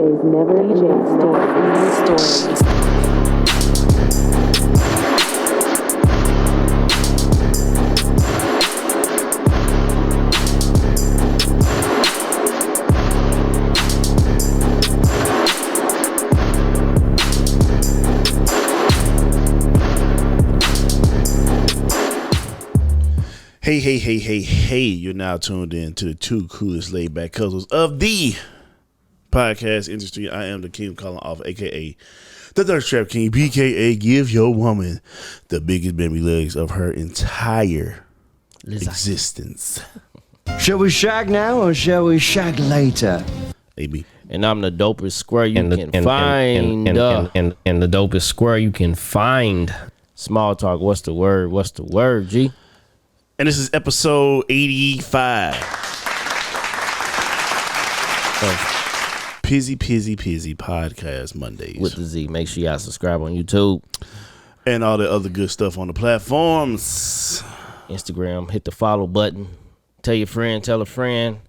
DJ's never stories. Hey, you're now tuned in to the two coolest laid back cousins of the podcast industry. I am the King calling off, aka the Thirst Trap King, BKA give your woman the biggest baby legs of her entire existence. Shall we shag now or shall we shag later? AB. And I'm the dopest square you can find. And the dopest square you can find. Small talk, what's the word, G? And this is episode 85 of Pizzy Podcast Mondays. With the Z. Make sure y'all subscribe on YouTube. And all the other good stuff on the platforms. Instagram, hit the follow button. Tell your friend, tell a friend.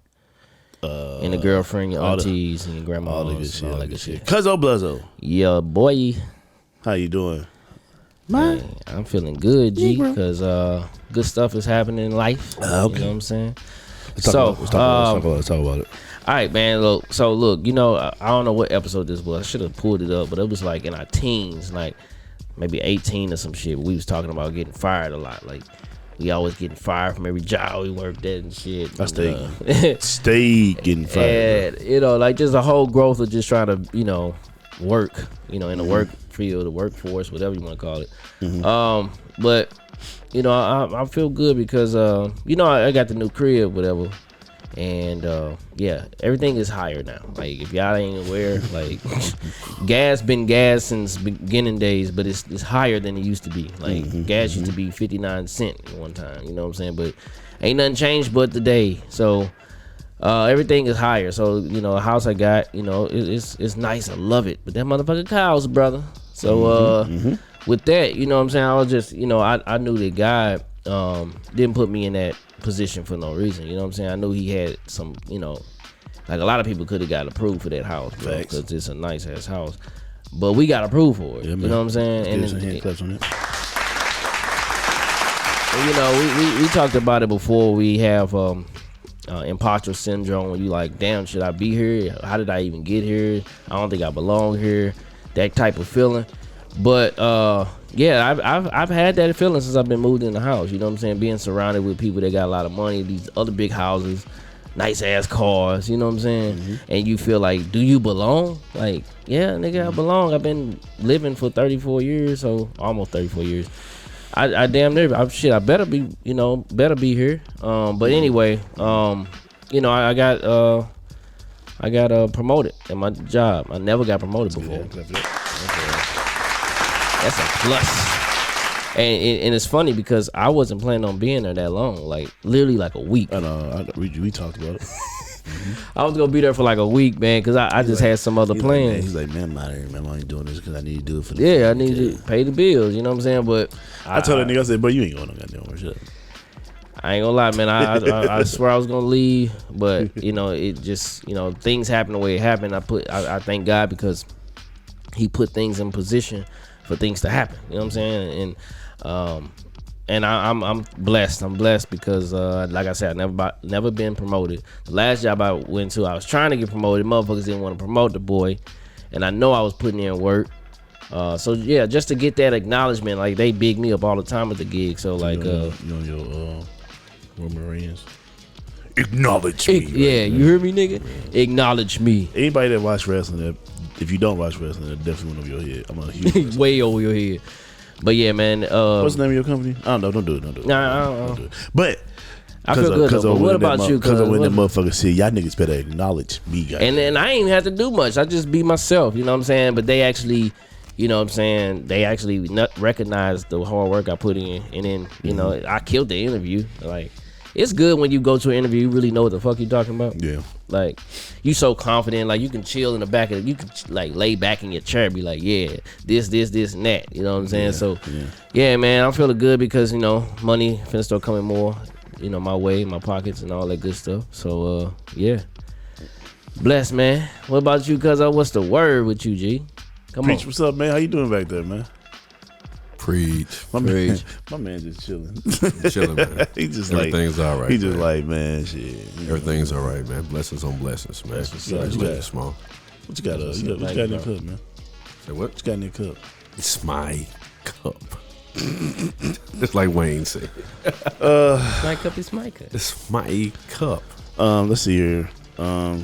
And a girlfriend, your aunties, and your grandma. All the good shit. All that good shit. Cuzzo Bluzzo. Yeah, boy. How you doing? Man, I'm feeling good, G, because good stuff is happening in life. Okay. You know what I'm saying? Let's talk about it. All right, man. Look, you know, I don't know what episode this was. I should have pulled it up, but it was like in our teens, like maybe 18 or some shit. We was talking about getting fired a lot. Like, we always getting fired from every job we worked at and shit. I stayed getting fired. And, you know, like just a whole growth of just trying to, you know, work, you know, in the work field, the workforce, whatever you want to call it. Mm-hmm. But you know, I feel good because you know, I got the new crib, whatever, and yeah, everything is higher now. Like if y'all ain't aware, like gas been gas since beginning days, but it's higher than it used to be. Like gas used to be 59 cents at one time, you know what I'm saying? But ain't nothing changed but today. So everything is higher. So you know, a house I got, you know, it's nice. I love it. But that motherfucker cows, brother. So with that, you know what I'm saying, I was just, you know, I knew that God didn't put me in that position for no reason. You know what I'm saying? I knew he had some, you know, like a lot of people could have got approved for that house, bro, because it's a nice ass house. But we got approved for it. Yeah, you know what I'm saying? And you know, we talked about it before. We have imposter syndrome, where you like, damn, should I be here? How did I even get here? I don't think I belong here. That type of feeling. But yeah, I've had that feeling since I've been moved in the house. You know what I'm saying? Being surrounded with people that got a lot of money, these other big houses, nice ass cars, you know what I'm saying? And you feel like, do you belong? Like, yeah, nigga, I belong. I've been living for 34 years, so almost 34 years. I damn near, I better be, you know, better be here. But anyway, you know, I got promoted at my job. I never got promoted before. That's a plus. And it's funny because I wasn't planning on being there that long. Like literally like a week. I know. We talked about it. I was gonna be there for like a week, man, because I just had some other plans. He's like, man, I'm out here, man. I ain't doing this because I need to do it for the family. I need to pay the bills. You know what I'm saying? But I told that nigga, I said, bro, you ain't going no goddamn work. Shut up. I ain't gonna lie, man. I swear I was gonna leave, but you know, it just, you know, things happen the way it happened. I thank God because he put things in position for things to happen. You know what I'm saying? And I'm blessed. I'm blessed because like I said, I never been promoted. The last job I went to, I was trying to get promoted. Motherfuckers didn't want to promote the boy, and I know I was putting in work. So yeah, just to get that acknowledgement, like they big me up all the time at the gig. So like, you know your Marines. Acknowledge me. Yeah, you hear me, nigga? Yeah. Acknowledge me. Anybody that watch wrestling, if you don't watch wrestling, that definitely went over your head. I'm a huge way over your head. But yeah, man. What's the name of your company? I don't know. Don't do it. Nah, I don't do it. But I feel good. But what about you? Because when that motherfucker said, y'all niggas better acknowledge me, guys. And then I ain't have to do much. I just be myself. You know what I'm saying? But they actually, you know what I'm saying, they actually recognize the hard work I put in. And then, you know, I killed the interview. Like, it's good when you go to an interview, you really know what the fuck you talking about. Yeah. Like, you so confident, like you can chill in the back of it. You can like lay back in your chair and be like, yeah, this, and that. You know what I'm saying? Yeah, man, I'm feeling good because, you know, money finna start coming more, you know, my way, my pockets and all that good stuff. So, yeah. Bless, man. What about you, cuz? What's the word with you, G? Come Preach, on. what's up, man? How you doing back there, man? Preach. My man, Preach. my man just chilling. Chilling, man. He just Everything's all right. He just man. like, man, shit. Everything's all right, man. Blessings on blessings, man. what's up. Big and small. What you got? What you got in your cup, man? Say what? What you got in your cup? It's my cup. Just like Wayne said. My cup is my cup. It's my cup. Let's see here. I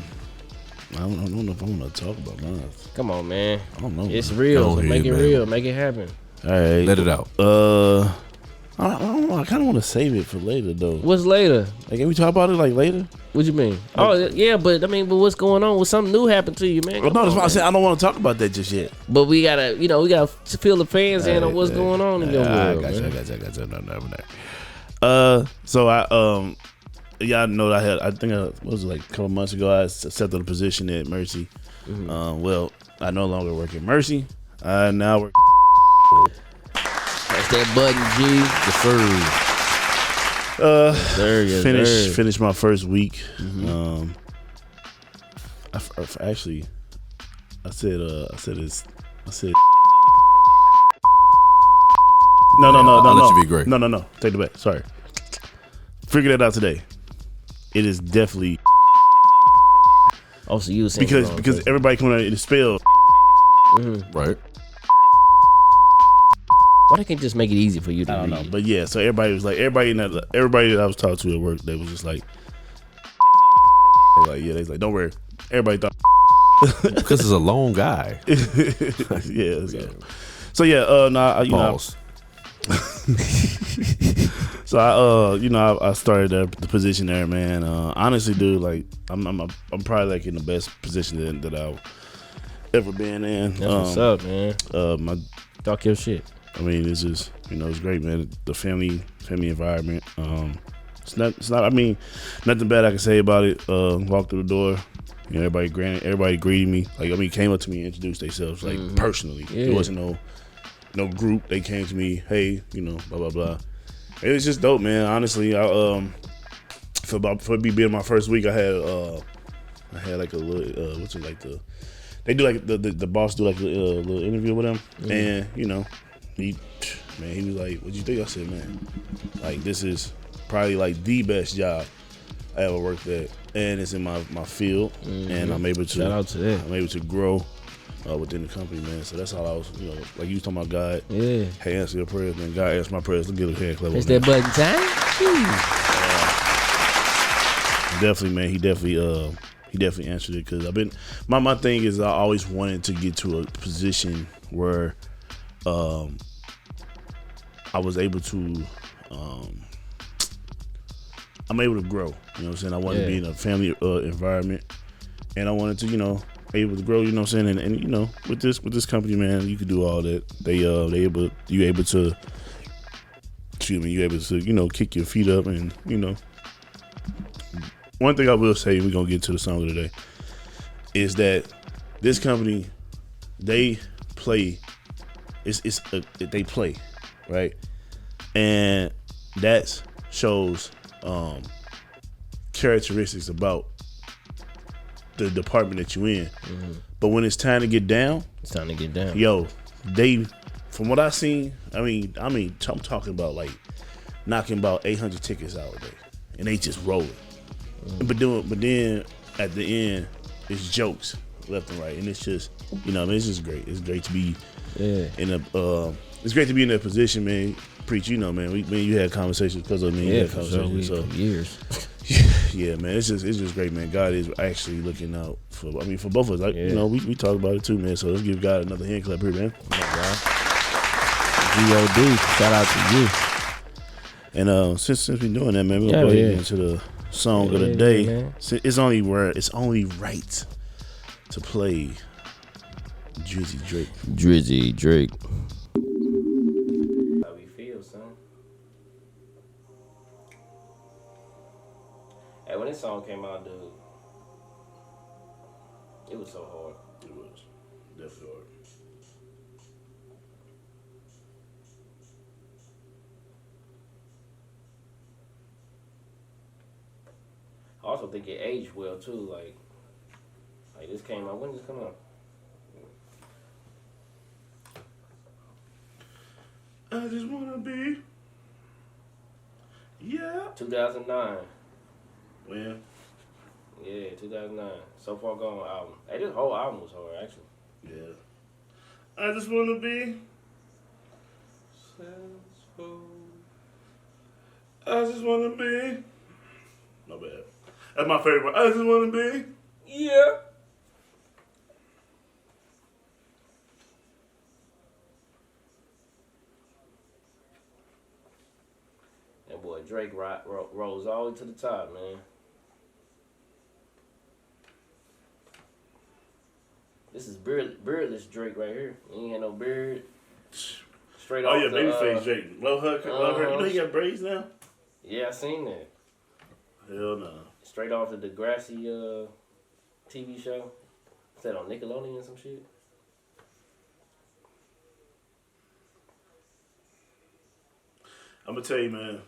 don't know if I want to talk about mine. Come on, man. I don't know. It's man. real. Go So ahead, make it man. real. Make it happen. All right. Let it out. I don't know. I kind of want to save it for later, though. What's later? Like, can we talk about it like later? What you mean? Oh, yeah, but what's going on? Well, something new happened to you, man. Well, Come no, that's on, why I man. said I don't want to talk about that just yet. But we gotta fill the fans in on what's going on in your world, I man. got you. No. So y'all know that I think what was it, like a couple months ago, I accepted a position at Mercy. Well, I no longer work at Mercy. I now work. That's that button, G. The third. Finished my first week. I said no. I'll let you be great. No. Take it back. Sorry. Figured that out today. It is definitely Oh, so you was saying because everybody coming out it is spelled. Right. why they can't just make it easy for you to I don't read? know, but yeah. So everybody was like, everybody that I was talking to at work, they was just like, yeah, they was like, don't worry. Everybody thought, Because it's a long guy. yeah. So yeah, Pause. So I started the position there, man. Honestly, dude, like I'm probably like in the best position that I've ever been in. That's what's up, man. Talk your shit. I mean, it's just it's great, man. The family environment. It's not. I mean, nothing bad I can say about it. Walked through the door, everybody greeted me. Like, I mean, came up to me and introduced themselves, like personally. Yeah. It wasn't no group. They came to me, hey, blah blah blah. It was just dope, man. Honestly, for me being my first week, I had like a little they do like the boss do like a little interview with him, and he was like, "What you think?" I said, "Man, like this is probably like the best job I ever worked at, and it's in my field, and I'm able to Shout out to that. I'm able to grow within the company, man. So that's all I was, like you was talking about God. Yeah. Hey, answer your prayers, man. God answer my prayers. Let's get a hand clap. It's on that button time. Definitely, man. He definitely answered it because I've been. My thing is I always wanted to get to a position where, I was able to, I'm able to grow. You know what I'm saying? I wanted to be in a family environment, and I wanted to, able to grow. You know what I'm saying? And with this company, man, you could do all that. You able to kick your feet up and One thing I will say, we're gonna get to the song of the day, is that this company, they play. They play, right, and that shows characteristics about the department that you're in. But when it's time to get down, It's time to get down. yo, they, from what I seen, I mean, I'm talking about like knocking about 800 tickets out a day, and they just rolling. But then at the end, it's jokes left and right, and it's just, it's just great. It's great to be in a. It's great to be in that position, man. Preach, man. You had conversations because of me. Yeah, for sure. For years. Yeah, man. It's just great, man. God is actually looking out for both of us. Like, we talk about it too, man. So let's give God another hand clap here, man. G.O.D. Shout out to you. And since we're doing that, man, we're gonna go ahead and get into the song of the day. Man. It's only right to play Drizzy Drake. Drizzy Drake. How we feel, son? Hey, when this song came out, dude, it was so hard. It was definitely hard. I also think it aged well too. Like, Like this came out. When did this come out? I just wanna be. Yeah. 2009. When? Yeah, 2009. So Far Gone album. Hey, this whole album was hard, actually. Yeah. I just wanna be. I just wanna be. No bad. That's my favorite one. I just wanna be. Yeah. That boy Drake rose all the way to the top, man. This is beardless Drake right here. He ain't had no beard. Straight Oh off yeah, the, babyface Drake. Low haircut. You know he got braids now. Yeah, I seen that. Hell no. Straight off the Degrassi TV show. Is that on Nickelodeon or some shit? I'm gonna tell you, man.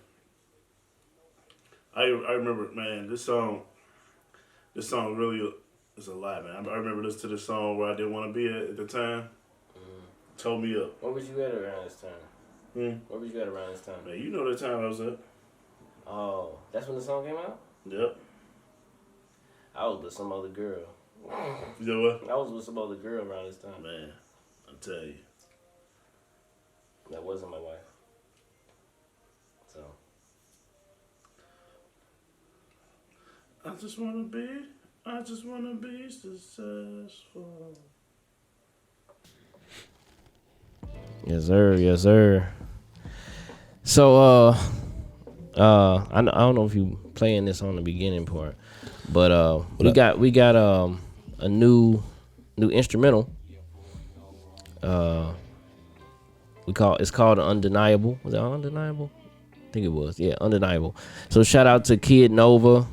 I remember, man. This song really is a lot, man. I remember listening to this song where I didn't want to be at the time. Told me up. Where was you at around this time? Where was you at around this time? Man, you know the time I was up. Oh, that's when the song came out? Yep. I was with some other girl. You know what? I was with some other girl around this time. Man, I'll tell you. That wasn't my wife. So. I just wanna be successful. Yes, sir. Yes, sir. So, I don't know if you playing this on the beginning part, but we got a new instrumental. It's called Undeniable. Was it Undeniable? I think it was. Yeah, Undeniable. So shout out to Kid Nova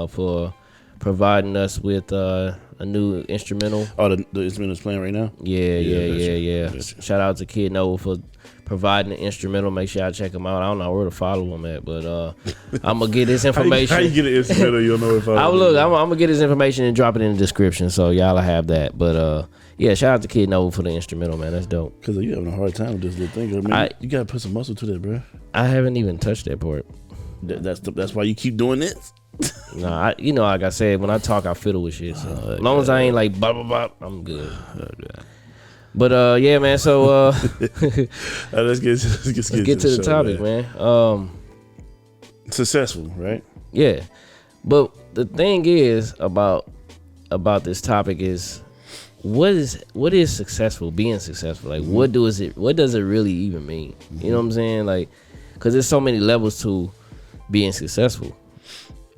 for providing us with a new instrumental. Oh, the instrumental's playing right now? Yeah. Gotcha. Shout out to Kid Nova for providing the instrumental. Make sure I check him out. I don't know where to follow him at, but I'm gonna get his information. How you get an instrumental? You'll know if I. I'm gonna get his information and drop it in the description, so y'all will have that. But yeah, shout out to Kid Nova for the instrumental, man. That's dope. Because you having a hard time with this little thing, man. You gotta put some muscle to that, bro. I haven't even touched that part. That's why you keep doing this. Nah, like I said, when I talk, I fiddle with shit. So as long as I ain't like blah blah blah, I'm good. But yeah, man. So let's get to the topic, man. Successful, right? Yeah, but the thing is about this topic is what is successful? Being successful, like what does it really even mean? You know what I'm saying? Like, because there's so many levels to being successful.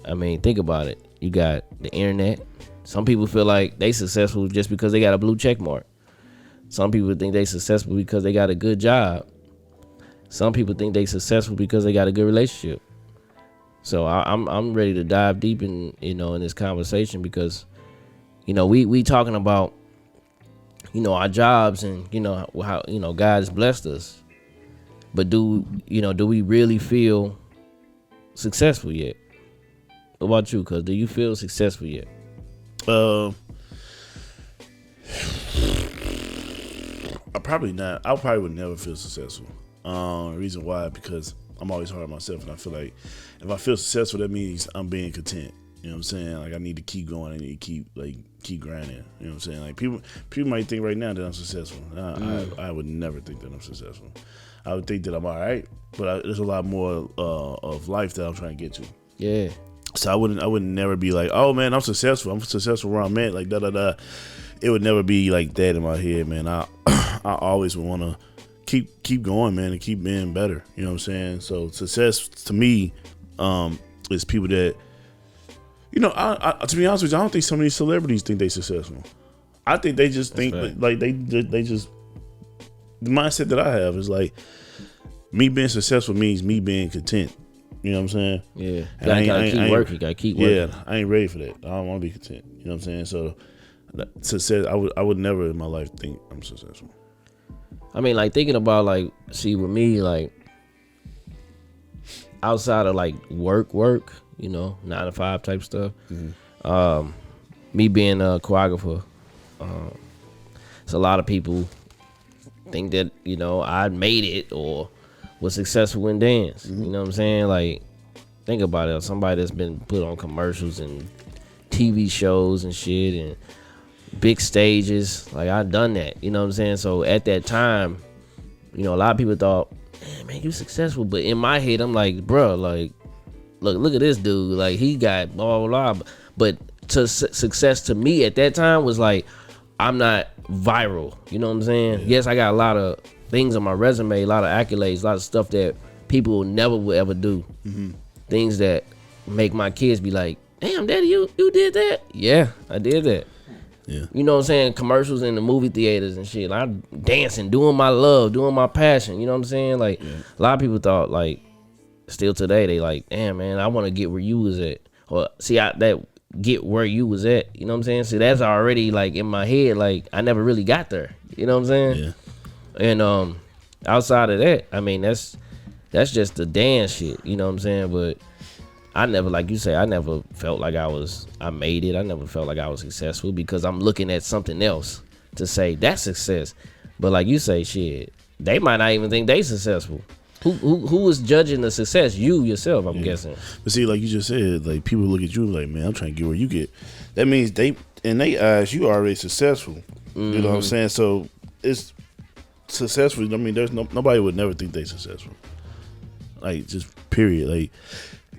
I mean, think about it. You got the internet. Some people feel like they successful just because they got a blue check mark. Some people think they successful because they got a good job. Some people think they successful because they got a good relationship. So I'm ready to dive deep in in this conversation because we talking about our jobs and how God has blessed us. But do we really feel successful yet? What about you? Cause do you feel successful yet? I probably not. I probably would never feel successful. Reason why? Because I'm always hard on myself, and I feel like if I feel successful, that means I'm being content. You know what I'm saying? Like I need to keep going. I need to keep grinding. You know what I'm saying? Like people might think right now that I'm successful. I would never think that I'm successful. I would think that I'm all right, but there's a lot more of life that I'm trying to get to. Yeah. So I would never be like, oh man, I'm successful. I'm successful where I'm at. Like da da da. It would never be like that in my head, man. I always would want to keep going, man, and keep being better. You know what I'm saying? So success to me is people that, I to be honest with you, I don't think so many celebrities think they successful. I think they just think like they just the mindset that I have is like me being successful means me being content. You know what I'm saying? Yeah. Gotta keep working. Yeah, I ain't ready for that. I don't want to be content. You know what I'm saying? So success, I would never in my life think I'm successful. I mean, like thinking about with me, like outside of like work, 9 to 5 type stuff. me being a choreographer, it's a lot of people think that, you know, I made it or was successful in dance. You know what I'm saying? Like, think about it. Somebody that's been put on commercials and TV shows and shit and big stages. Like, I done that. You know what I'm saying? So at that time, you know, a lot of people thought, man, you successful. But in my head, I'm like, bro, like, look at this dude. Like, he got blah, blah, blah. But success to me at that time was like, I'm not viral. You know what I'm saying? Yeah. Yes, I got a lot of things on my resume, a lot of accolades, a lot of stuff that people will never would ever do. Things that make my kids be like, damn, daddy, you did that? Yeah, I did that. Yeah. You know what I'm saying? Commercials in the movie theaters and shit. Like, I'm dancing, doing my love, doing my passion. You know what I'm saying? Like, a lot of people thought, like, still today, they like, damn, man, I want to get where you was at. Or see, that get where you was at. You know what I'm saying? See, that's already, like, in my head. Like, I never really got there. You know what I'm saying? Yeah. And outside of that, I mean, that's just the dance shit. You know what I'm saying? But I never, like you say, I never felt like I made it. I never felt like I was successful because I'm looking at something else to say that's success. But like you say, shit, they might not even think they successful. Who is judging the success? You yourself, I'm guessing. But see, like you just said, like people look at you like, man, I'm trying to get where you get. That means in their eyes, you already successful. You know what I'm saying? So it's successful. I mean, there's nobody would never think they successful. Like, just period. Like,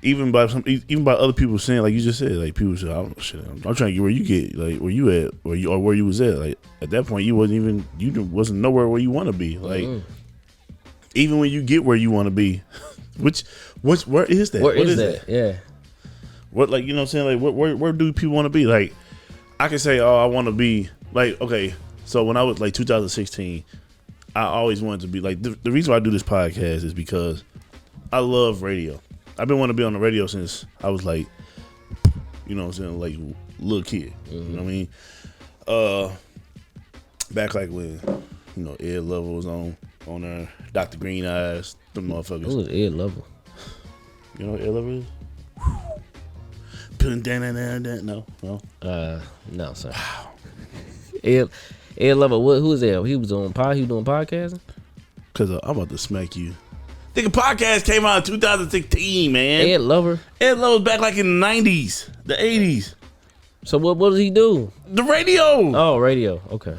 even by other people saying, like you just said, like people say, oh, shit, I'm trying to get where you get, like where you at, where you was at. Like at that point, you wasn't nowhere where you want to be. Like even when you get where you want to be, where is that? What is that? Yeah. What, like, you know what I'm saying? Like where do people want to be? Like I can say, oh, I want to be like, okay. So when I was like 2016, I always wanted to be like the reason why I do this podcast is because I love radio. I've been wanting to be on the radio since I was like, you know what I'm saying, like little kid. You know what I mean? Back like when, you know, Ed Lover was on there, Dr. Green Eyes, them motherfuckers. Who was Ed Lover? You know what Ed Lover is? Putting down. No. No, sir. Wow. Ed Lover, who was that? He was doing podcasting? Cause I'm about to smack you. Think a podcast came out in 2016, man. Ed Lover was back like in the 90s, the 80s. So what does he do? The radio. Oh, radio. Okay.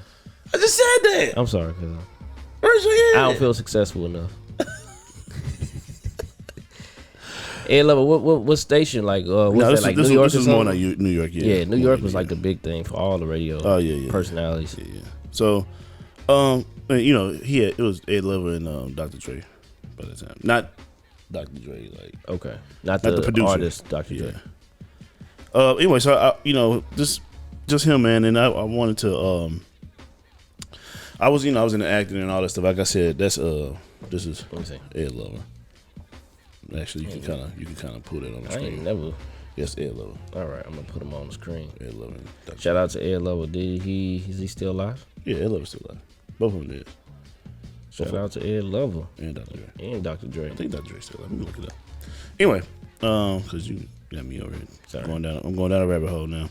I just said that. I'm sorry, cause I don't feel successful enough. Ed Lover, what station? Like, what's that? Like New York? This is more like New York. Yeah, New York was like the big thing for all the radio. Personalities. Yeah. So, you know, it was Ed Lover and Dr. Dre. By the time, not Dr. Dre, like okay, not the producer, artist, Dr. Dre. Anyway, so you know, just him, man, and I wanted to. I was in the acting and all that stuff. Like I said, this is Ed Lover. Actually, you can kind of put it on the screen. I ain't never. Yes, Ed Lover. All right, I'm gonna put him on the screen. Ed Lover. Shout out to Ed Lover. Is he still alive? Yeah, Ed Lover's still alive. Both of them is. Shout out to Ed Lover and Dr. Dre. I think Dr. Dre's still alive. Let me look it up. Anyway, because you got me over here. Sorry. I'm going down a rabbit hole now.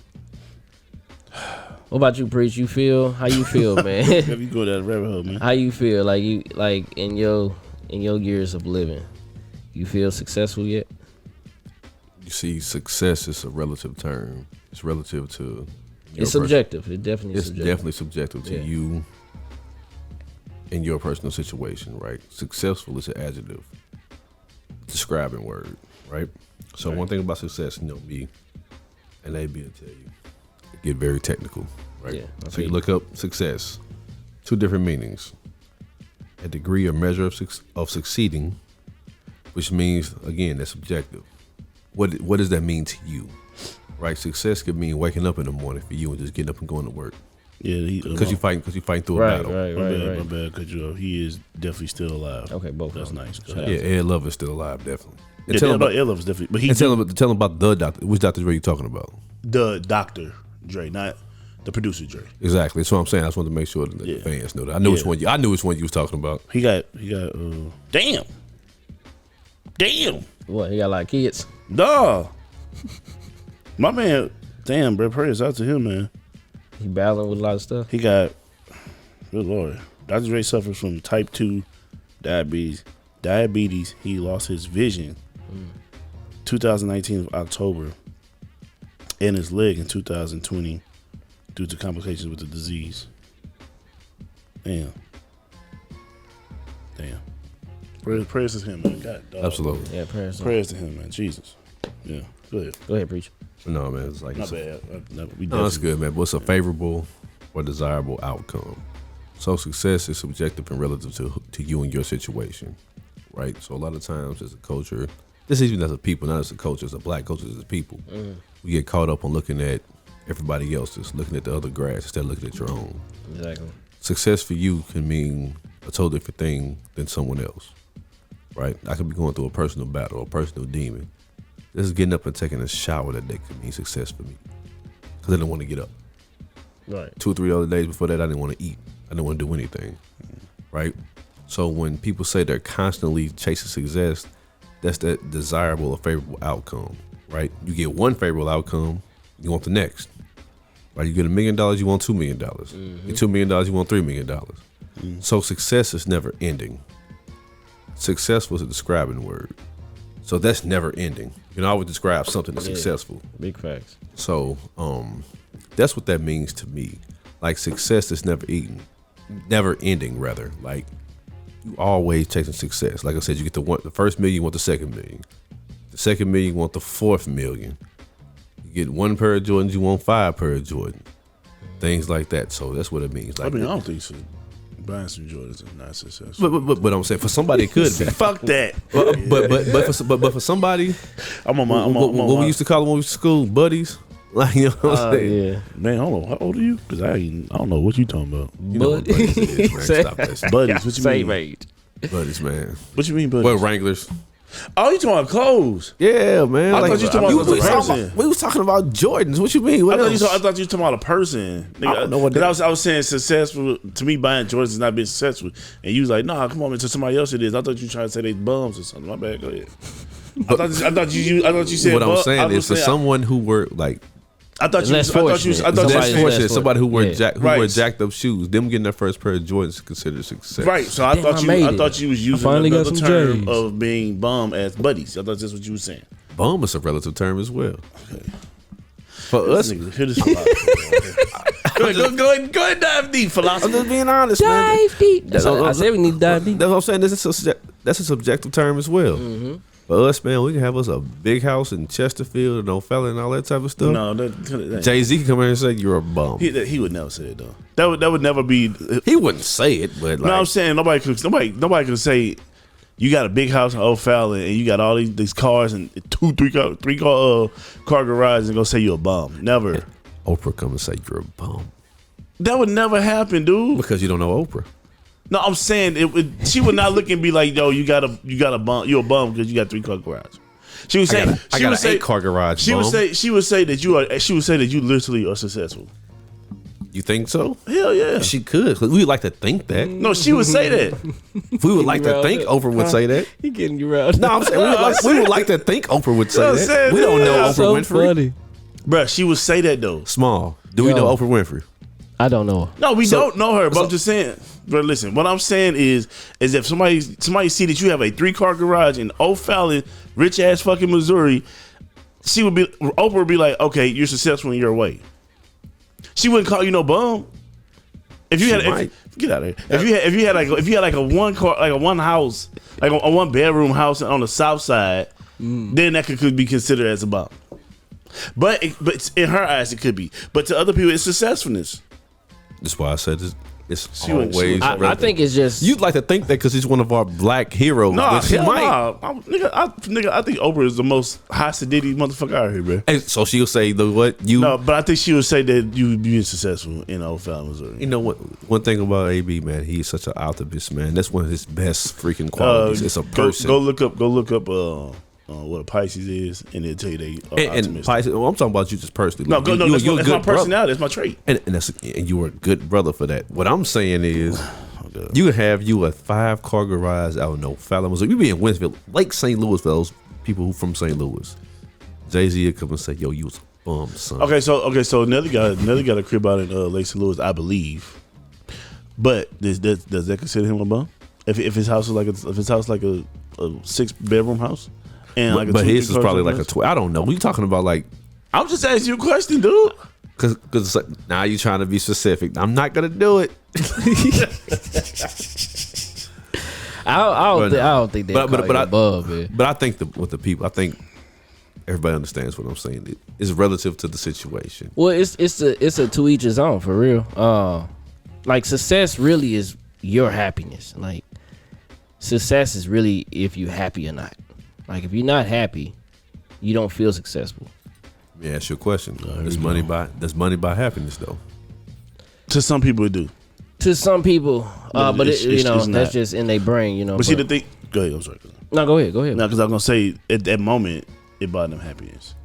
What about you, Preach? How you feel, man? You go down a rabbit hole, man. How you feel? Like in your years of living, you feel successful yet? You see, success is a relative term. It's relative to. It's subjective. It's definitely subjective to you in your personal situation, right? Successful is an adjective, describing word, right? So one thing about success, you know, me and AB will tell you, get very technical, right? Yeah, so you look up success, two different meanings: a degree or measure of succeeding, which means, again, that's subjective. What does that mean to you, right? Success could mean waking up in the morning for you and just getting up and going to work. Yeah, because you fight through a battle. Right. My bad, because he is definitely still alive. Okay, both. That's nice. Yeah, Ed Lover is still alive, definitely. And tell him about Ed Lover's definitely. But tell him about the doctor. Which Dr. Dre you talking about? The Dr. Dre, not the producer Dre. Exactly. That's what I'm saying. I just wanted to make sure that the fans know that. I knew which one. I knew which one you was talking about. He got. Damn. What? He got a lot of kids? Duh. My man Damn, bro. Prayers out to him, man. He battling with a lot of stuff. He got, good Lord. Dr. Dre suffers from type 2 diabetes. He lost his vision 2019 of October and his leg in 2020 due to complications with the disease. Damn. Prayers to him, man. God, dog. Absolutely. Yeah, prayers. Prayers to him, man. Jesus. Yeah. Go ahead. Go ahead, preach. No, man, it's like Not bad. no, that's good, man. But it's a favorable or desirable outcome. So success is subjective and relative to you and your situation, right? So a lot of times as a culture, this is even as a people, not as a culture, as a black culture, as a people, we get caught up on looking at everybody else's, looking at the other grass instead of looking at your own. Exactly. Success for you can mean a totally different thing than someone else, right? I could be going through a personal battle, a personal demon. Just getting up and taking a shower that day could mean success for me because I didn't want to get up. Right. 2 or 3 other days before that, I didn't want to eat. I didn't want to do anything, right? So when people say they're constantly chasing success, that's that desirable or favorable outcome, right? You get one favorable outcome, you want the next, right? You get $1 million, you want $2 million. You get $2 million, you want $3 million. So success is never ending. Success was a describing word. So that's never ending. You can always describe something as successful. Big facts. So that's what that means to me. Like success is never ending rather. Like you always chasing success. Like I said, you get the first million, you want the second million. The second million, you want the fourth million. You get 1 pair of Jordans, you want 5 pair of Jordans. Things like that. So that's what it means. Like, I don't think so. Buying some Jordans is not successful. But I'm saying for somebody it could be. Fuck that. But for somebody, I'm on my. what we used to call them when we was in school, buddies. Like, you know what I'm saying? Yeah. Man, hold on. How old are you? Because I don't know what you talking about. You know what buddies is, man. Stop that. Buddies, what you Same mean? age. Buddies, man. What you mean, buddies? Well, Wranglers. Oh, you talking about clothes? Yeah, man. I thought you talking about a person. We was talking about Jordans. What you mean? What I else? thought you talking about a person. Nigga, I don't know what that- I was saying successful. To me, buying Jordans is not being successful. And you was like, nah, come on, man. To somebody else it is. I thought you trying to say they bums or something. My bad. Go ahead. I thought you said. What I'm saying is for someone who were like. I thought you. Less I thought you. fortunate. I thought That's you. fortunate. Somebody who wear Yeah. jacked up shoes, them getting their first pair of Jordans is considered success. Right. So I Damn, thought I you. made I it. thought you was using finally got another some term J's. of being bum as buddies. I thought that's what you were saying. Bum is a relative term as well. For us, This nigga, hear this philosophy. Go ahead, dive deep, I'm philosophy. just being honest, man. Dive deep. That's what I said. We need to dive deep. That's what I'm saying. That's a subjective term as well. For us, man, we can have us a big house in Chesterfield and O'Fallon and all that type of stuff. No, that Jay-Z can come here and say you're a bum. he would never say it though. That would never be. He wouldn't say it, but like, No, I'm saying nobody could say you got a big house in O'Fallon and you got all these cars and three car garage and go say you're a bum. Never. Oprah come and say you're a bum That would never happen, dude. because you don't know Oprah. No, I'm saying she would not look and be like, yo, you got a bum. You're a bum because you got 3 car garage. She would say I got an 8-car garage. She would say that you literally are successful. You think so? Hell yeah. She could. 'Cause we would like to think that. No, she would say that. We would like to think Oprah would say that. He getting you around. No, I'm saying we would like to think Oprah would say I'm that. saying We don't know that. Oprah So Winfrey. funny. Bruh, she would say that though. Small. Do we Yo. know Oprah Winfrey? I don't know. No, we don't know her, but I'm just saying. But listen, what I'm saying is if somebody see that you have a 3-car garage in O'Fallon, rich ass fucking Missouri, Oprah would be like, okay, you're successful in your way. She wouldn't call you no bum. If you get out of here. If you had like a 1-car, like a 1 house, like a 1-bedroom house on the south side, then that could be considered as a bum. But in her eyes it could be. But to other people it's successfulness. That's why I said it's She wouldn't- always. I think it's just You'd like to think that because he's one of our black heroes. No, but she hell might. no. I think Oprah is the most high sedity motherfucker out here, bro. And so she'll say the what you. No, but I think she would say that you being successful in O'Fallon, Missouri. You know what? One thing about AB, man, he's such an optimist, man. That's one of his best freaking qualities. It's a person. Go look up what a Pisces is, and they'll tell you they are and optimistic. Pisces, well, I'm talking about you just personally. No, Like, go, no, you're that's, a that's good my brother. personality. That's my trait. And you were a good brother for that. What I'm saying is, you can have you a 5-car garage out in O'Fallon, Missouri. You be in Winsville, Lake St. Louis, for those people who from St. Louis. Jay-Z would come and say, yo, you was a bum, son. Okay, so another got a crib out in Lake St. Louis, I believe. But does that consider him a bum? If his house is like a 6-bedroom house, and like but his is probably like a 12. I don't know. What you talking about? Like, I'm just asking you a question, dude. Because now you're trying to be specific. I'm not gonna do it. I don't think they're above, man. But I think with the people, I think everybody understands what I'm saying. It's relative to the situation. Well, it's a to each his own, for real. Like success really is your happiness. Like success is really if you're happy or not. Like if you're not happy, you don't feel successful. Let me ask you a question. Does money buy happiness though? To some people, it do. To some people, but it's that's not. just in their brain, you know. But see the thing. Go ahead. I'm sorry. No, go ahead. No, because I was gonna say at that moment it brought them happiness,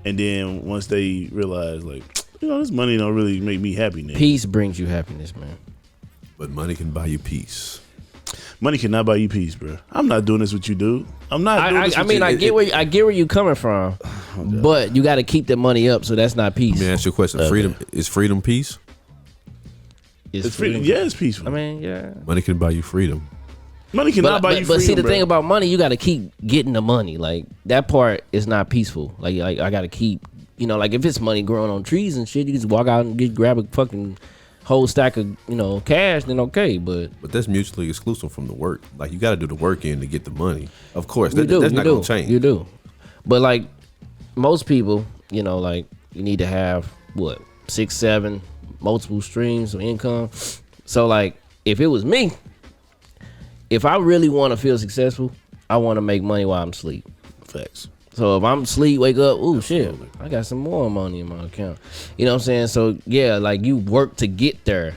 and then once they realize like, this money don't really make me happy now. Peace brings you happiness, man. But money can buy you peace. Money cannot buy you peace, bro. I'm not doing this with you, dude. I'm not doing this with you. I get where you coming from, but you got to keep the money up, so that's not peace. Let me ask you a question. Freedom is freedom peace? It's freedom. Yeah, it's peaceful. I mean, yeah. Money can buy you freedom. Money cannot buy you freedom. But see, the bro. thing about money, you got to keep getting the money. Like that part is not peaceful. Like I got to keep, like if it's money growing on trees and shit, you just walk out and grab a fucking whole stack of cash, then okay. But that's mutually exclusive from the work. Like you got to do the work in to get the money. Of course, that's not gonna change. You do, but like most people, like you need to have 6, 7 multiple streams of income. So like if it was me, if I really want to feel successful, I want to make money while I'm asleep. Facts. So if I'm asleep, wake up, ooh, shit, I got some more money in my account. You know what I'm saying? So yeah, like you work to get there,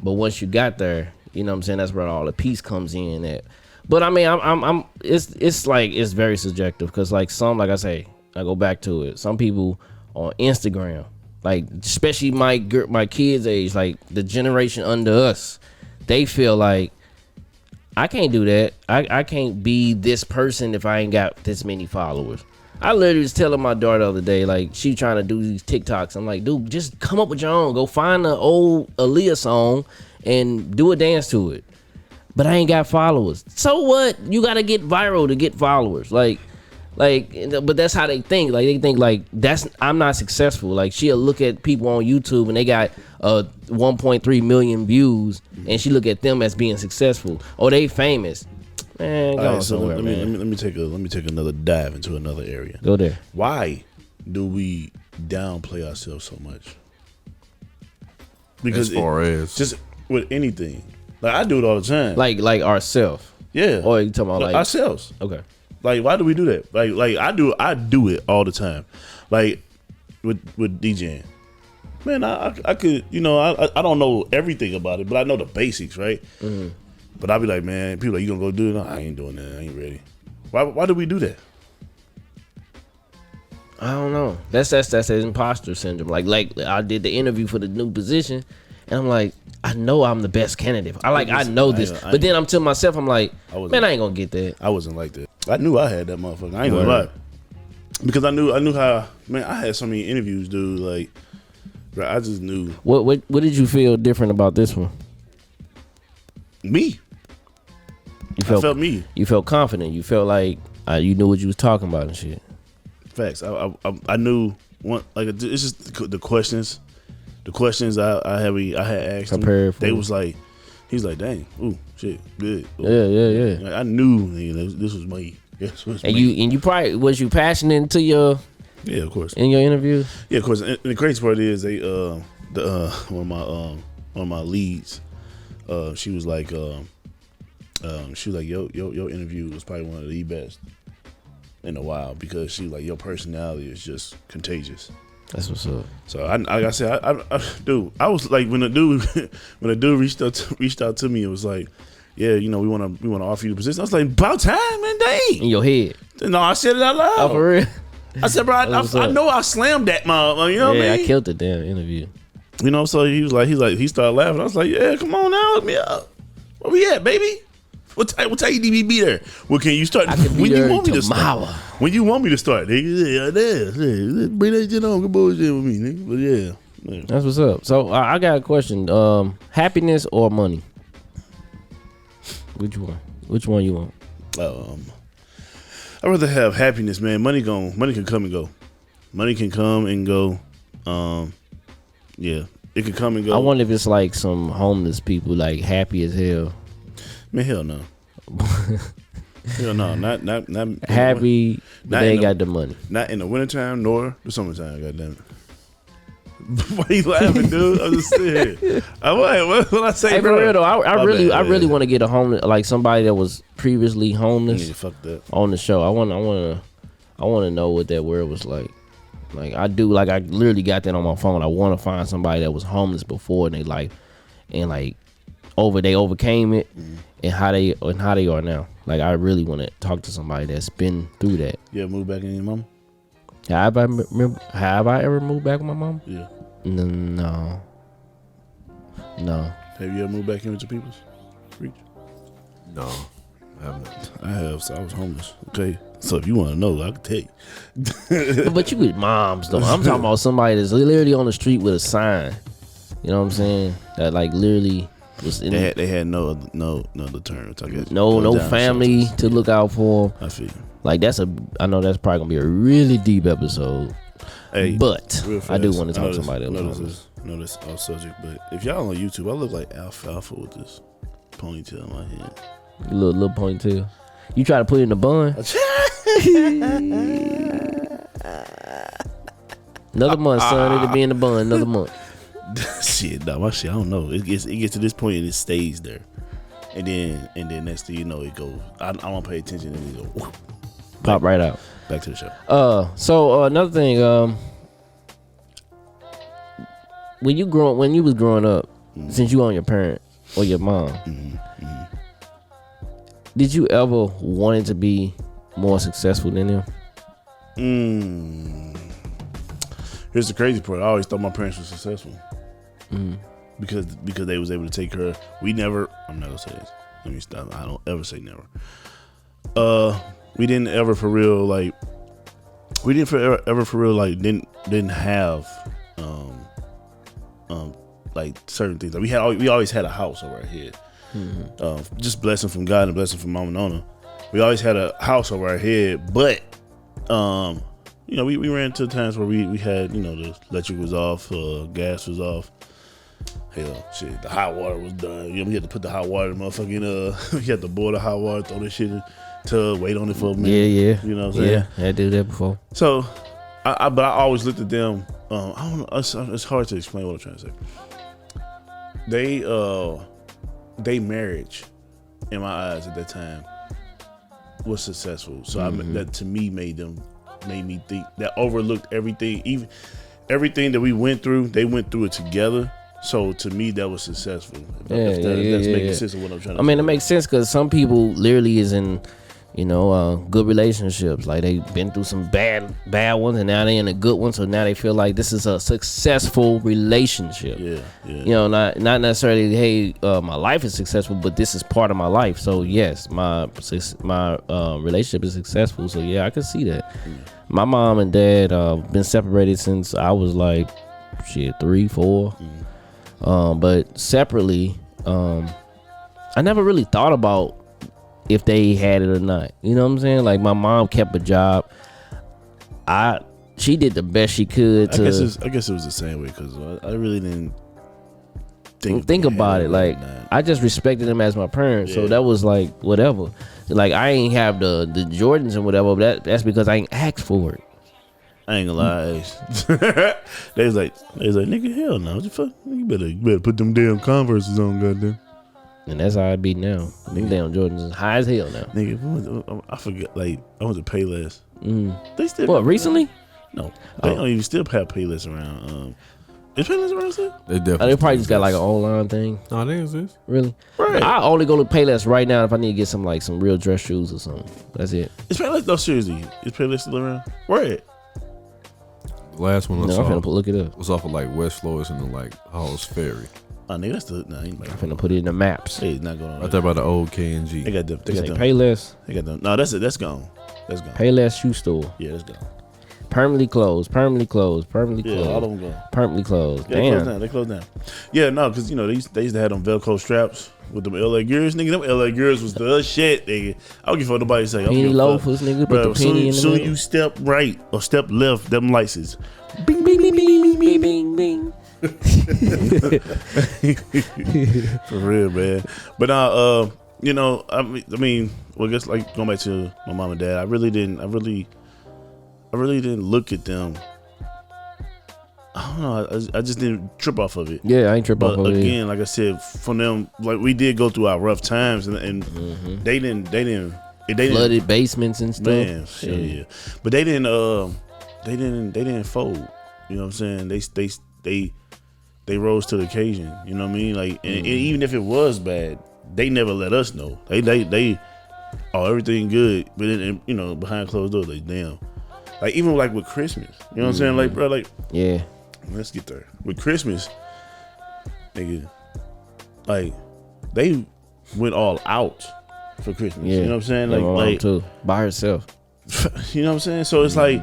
but once you got there, you know what I'm saying, that's where all the peace comes in at. But I mean, it's very subjective because like I say, I go back to it. Some people on Instagram, like especially my kids' age, like the generation under us, they feel like I can't do that. I can't be this person if I ain't got this many followers. I literally was telling my daughter the other day, like she trying to do these TikToks. I'm like, dude, just come up with your own. Go find an old Aaliyah song and do a dance to it. But I ain't got followers. So what? You gotta get viral to get followers. Like, but that's how they think. Like they think like I'm not successful. Like she'll look at people on YouTube and they got 1.3 million views, and she look at them as being successful. Oh, they famous. Man, go so somewhere, let me take another dive into another area. Go there. Why do we downplay ourselves so much? Because as far as just with anything, like I do it all the time. Like ourselves. Yeah. Or you talking about like ourselves? Okay. Like why do we do that? Like I do it all the time. Like with DJing. Man, I could, I don't know everything about it, but I know the basics, right? Mm-hmm. But I'll be like, man, people are like, you gonna go do it? No, I ain't doing that. I ain't ready. Why do we do that? I don't know. That's that imposter syndrome. Like I did the interview for the new position, and I'm like, I know I'm the best candidate. I know this, but then I'm to myself, I'm like, man, I ain't gonna get that. I wasn't like that. I knew I had that motherfucker. I ain't gonna lie, because I knew how. Man, I had so many interviews, dude. Like, bro, I just knew. What did you feel different about this one? Me. I felt me. You felt confident. You felt like you knew what you was talking about and shit. Facts. I knew one. Like it's just the questions. The questions I had asked him. They was like, he's like, dang, ooh, shit, good. Ooh. Yeah. Like, I knew this was me. This was and me. you probably was you passionate into your. Yeah, of course. In your interview. Yeah, of course. And the crazy part is they one of my leads. She was like, yo, your interview was probably one of the best in a while because she was like, your personality is just contagious. That's what's up. So like I said, I was like when the dude reached out to me, it was like, yeah, we want to offer you the position. I was like, about time, man, dang. In your head. No, I said it out loud. Oh, for real. I said, bro, I know I slammed that motherfucker. You know what I mean? I killed the damn interview. So he started laughing. I was like, yeah, come on now, hook me up. Where we at, baby? What time you need me to be there? Well, can you start I can be when there you want me to tomorrow. start? When you want me to start, nigga? Yeah, bring that shit on. Good bullshit with me, nigga. But yeah. That's what's up. So I got a question. Happiness or money? Which one? Which one you want? I'd rather have happiness, man. Money can come and go. Money can come and go. Yeah, it can come and go. I wonder if it's like some homeless people, like happy as hell. Man, hell no. Hell no, not Happy, but they ain't in got the money. Not in the wintertime nor the summertime. Goddamn it. Why you laughing, dude? I'm just sitting here. What I say, Hey, for bro? real though, I really bad. want to get a homeless, like somebody that was previously homeless, Yeah, fuck that. on the show. I want to know what that world was like. Like I do, like I literally got that on my phone. I want to find somebody that was homeless before in their life, and like they overcame it, and how they are now. Like I really want to talk to somebody that's been through that. You ever moved back in your mama? Have I ever moved back with my mom? Yeah. No. Have you ever moved back in with your peoples? Reach. No, I have not. I have. So I was homeless. Okay. So if you want to know, I can tell you. But you with moms though. I'm talking about somebody that's literally on the street with a sign. You know what I'm saying? That like literally was in They had no other terms. I guess. no Down family shelters. to look out for. I feel you. Like I know that's probably gonna be a really deep episode. Hey, but real I do fast, want to talk to somebody that I know was this homeless. is- I know this off subject, but if y'all on YouTube, I look like alfalfa with this ponytail in my head. Little ponytail. You try to put it in the bun. Another month, son. It'll be in the bun another month. Shit, nah, my shit. I don't know. It gets to this point and it stays there, and then next thing you know, it goes. I don't pay attention and it go Pop right out. back to the show. So another thing, when you was growing up, since you own your parent or your mom, did you ever wanted to be more successful than them? Here's the crazy part. I always thought my parents were successful because they was able to take care. I'm not gonna say this. Let me stop. I don't ever say never. We didn't ever for real like. We didn't ever for real like didn't have like certain things. Like we always had a house over our head. Just blessing from God and blessing from Mama Nona. We always had a house over our head, but we ran into times where we had, the electric was off, gas was off. Hell, shit, the hot water was done. We had to put the hot water, motherfucking, we had to boil the hot water, throw this shit in to wait on it for a minute. Yeah. You know what I'm saying? Yeah, I did that before. So, but I always looked at them. I don't know. It's hard to explain what I'm trying to say. They marriage, in my eyes at that time, was successful. So that to me made me think that overlooked everything, even everything that we went through. They went through it together. So to me, that was successful. If that's making sense of what I'm trying to say. I mean, it makes sense because some people literally is in, good relationships. Like they've been through some bad ones, and now they in a good one. So now they feel like this is a successful relationship. Yeah. Not necessarily, hey, my life is successful, but this is part of my life. So yes, my relationship is successful. So yeah, I can see that. My mom and dad been separated since I was like, 3, 4. But separately, I never really thought about if they had it or not. You know what I'm saying? Like my mom kept a job. She did the best she could to. I guess it was the same way because I really didn't think about it. Like I just respected them as my parents, so that was like whatever. Like I ain't have the Jordans and whatever. But that's because I ain't asked for it. I ain't gonna lie. They was like, nigga, hell no. What the fuck? You better put them damn Converses on, goddamn. And that's how I be now. Them damn Jordans is high as hell now. Nigga, I forget. Like I went to Payless. They still What, recently? No, they don't even still have Payless around. Is Payless around still? They definitely. They probably just got like an online thing. No, they exist. Really? Right. I only go to Payless right now if I need to get some real dress shoes or something. That's it. Is Payless? No, seriously, is Payless still around? Where at? The last one I No, saw I'm finna look it up. was off of like West Lois and then like Halls Ferry. Oh, nigga, that's the I'm finna put it in the maps. Hey, it's not going I thought about the old K&G. They got them. They Say got them. Payless. They got them. No, that's it. That's gone. That's gone. Payless shoe store. Yeah, that's gone. Permanently closed. Permanently closed. Permanently Yeah, closed. all of them gone. Permanently closed. Yeah, Damn. They closed down. Yeah, no, because you know they used to have them Velcro straps with them LA Gears, nigga. Them LA Gears was the shit, nigga. I don't give a fuck nobody say. Penny loafers, nigga. Put the penny in the soon middle. you step right or step left, them lights is Bing, bing, bing, bing, bing, bing, bing. for real, man. But you know, I mean, well, I guess like going back to my mom and dad, I really didn't look at them. I don't know. I just didn't trip off of it. Yeah, I ain't trip off But of it. again, like I said, from them, like we did go through our rough times, and they didn't Flooded basements and stuff. man, shit, yeah. But they didn't fold. You know what I'm saying? They rose to the occasion. You know what I mean? Like, and even if it was bad, they never let us know. They everything good, but then, you know, behind closed doors, like damn. Like even like with Christmas, you know what I'm saying? Like, bro, like Yeah. let's get there. With Christmas, nigga, like they went all out for Christmas. Yeah. You know what I'm saying? Yeah, my mom Like too. By herself. you know what I'm saying? So it's like,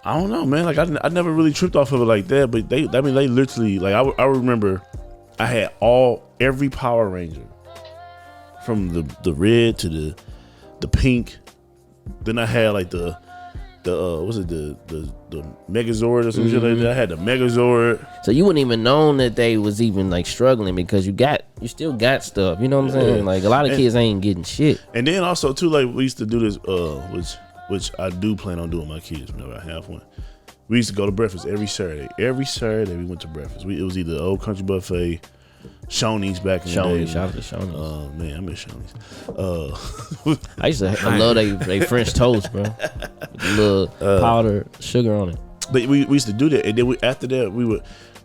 I don't know, man. Like I never really tripped off of it like that. But they literally, like I remember, I had every Power Ranger, from the red to the pink. Then I had like the what's it, the Megazord or some shit like that. I had the Megazord. So you wouldn't even known that they was even like struggling because you still got stuff. You know what I'm saying? Like a lot of kids ain't getting shit. And then also too, like we used to do this, which I do plan on doing with my kids whenever I have one. We used to go to breakfast every Saturday. Every Saturday we went to breakfast. It was either Old Country Buffet, Shoney's back in the day. Shout out to Shoney's. Man, I miss Shoney's. I used to love they French toast, bro. With a little powder sugar on it. But we used to do that, and then after that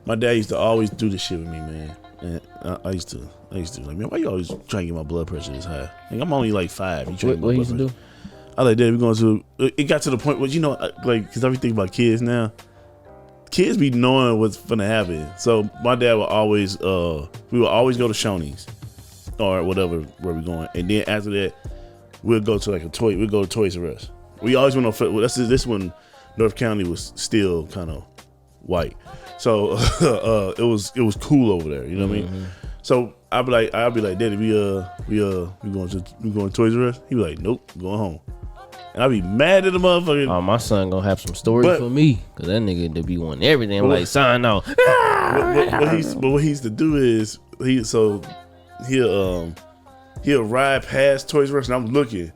my dad used to always do this shit with me, man. And I used to like, man, why you always trying to get my blood pressure this high? Like I'm only like 5. You trying to get my What he blood used to pressure? do? I like, Dad, we going to. It got to the point where, you know, like, because I be thinking about kids now. Kids be knowing what's gonna happen. So my dad would always, we would always go to Shoney's or whatever where we going, and then after that, we'll go to like we'll go to Toys R Us. We always went on foot. Well, this when North County was still kind of white, so it was cool over there. You know what I mean? So I'll be like, Daddy, we going to Toys R Us? He be like, nope, I'm going home. And I be mad at the motherfucker. Oh, my son gonna have some stories for me, cause that nigga to be wanting everything. I'm like, son, no. What he used to do is he'll ride past Toys R Us and I'm looking,